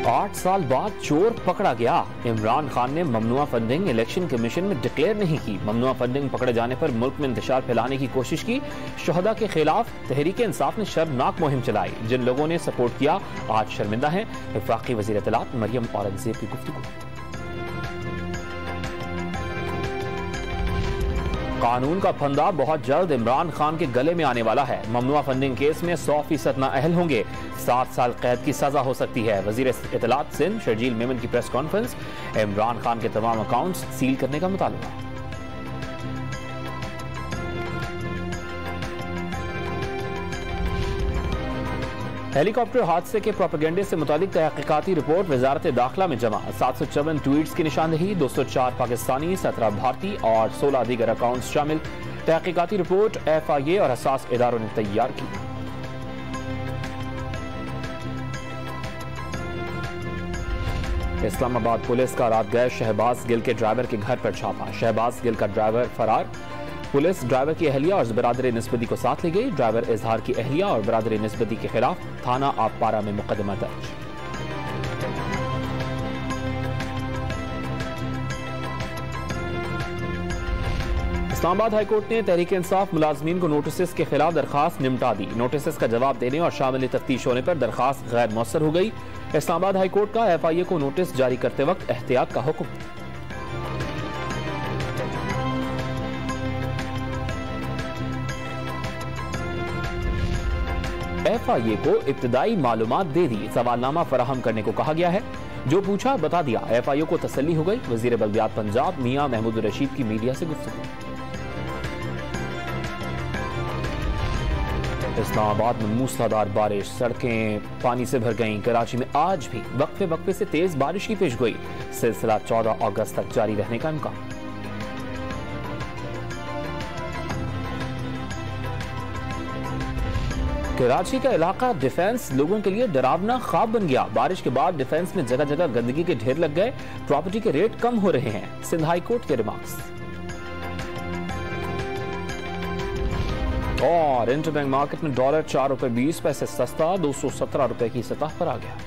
8 साल बाद चोर पकड़ा गया। इमरान खान ने ममनुआ फंडिंग इलेक्शन कमीशन में डिक्लेयर नहीं की। ममनुआ फंडिंग पकड़े जाने पर मुल्क में इंतशार फैलाने की कोशिश की। शोहदा के खिलाफ तहरीक इंसाफ ने शर्मनाक मुहिम चलाई। जिन लोगों ने सपोर्ट किया आज शर्मिंदा हैं। वफाकी वज़ीर इत्तलात मरियम औरंगजेब की गुफ्तगू। कानून का फंदा बहुत जल्द इमरान खान के गले में आने वाला है। ममनुआ फंडिंग केस में 100% नाअहल होंगे। 7 साल कैद की सजा हो सकती है। वजीर इत्तलात सिंध शर्जील मेमन की प्रेस कॉन्फ्रेंस। इमरान खान के तमाम अकाउंट्स सील करने का मुतालबा। हेलीकॉप्टर हादसे के प्रोपेगेंडे से मुतालिक तहकीकाती रिपोर्ट वजारत दाखिला में जमा। 754 ट्वीट्स की निशानदही, 204 पाकिस्तानी, 17 भारतीय और 16 दीगर अकाउंट्स शामिल। तहकीकाती रिपोर्ट FIA और हसास इदारों ने तैयार की। इस्लामाबाद पुलिस का रात गए शहबाज गिल के ड्राइवर के घर पर छापा। शहबाज गिल का ड्राइवर फरार। पुलिस ड्राइवर की अहलिया और बरादर निस्बती को साथ ले गई। ड्राइवर इजहार की अहलिया और बरादर निस्बती के खिलाफ थाना आपपारा में मुकदमा दर्ज। इस्लामाबाद हाईकोर्ट ने तहरीक इंसाफ मुलाजमीन को नोटिस के खिलाफ दरखास्त निमटा दी। नोटिस का जवाब देने और शामिल तफ्तीश होने पर दरखास्त गैर मौसर हो गई। इस्लामाबाद हाईकोर्ट का FIA को नोटिस जारी करते वक्त एहतियात का हुक्म। FIA को इब्तदाई मालूमात दे दी। सवालनामा फराहम करने को कहा गया है। जो पूछा बता दिया। FIA को तसल्ली हो गई। वजीर बल्दियात पंजाब मियां महमूद रशीद की मीडिया से गुफ्तगू। इस्लामाबाद में मूसलाधार बारिश, सड़कें पानी से भर गईं। कराची में आज भी वक्फे वक्फे से तेज बारिश की पेशगोई। सिलसिला 14 अगस्त तक जारी रहने का इम्कान। कराची का इलाका डिफेंस लोगों के लिए डरावना ख्वाब बन गया। बारिश के बाद डिफेंस में जगह जगह गंदगी के ढेर लग गए। प्रॉपर्टी के रेट कम हो रहे हैं। सिंध हाई कोर्ट के रिमार्क्स। और इंटरबैंक मार्केट में डॉलर 4 रुपए 20 पैसे सस्ता 217 रुपए की सतह पर आ गया।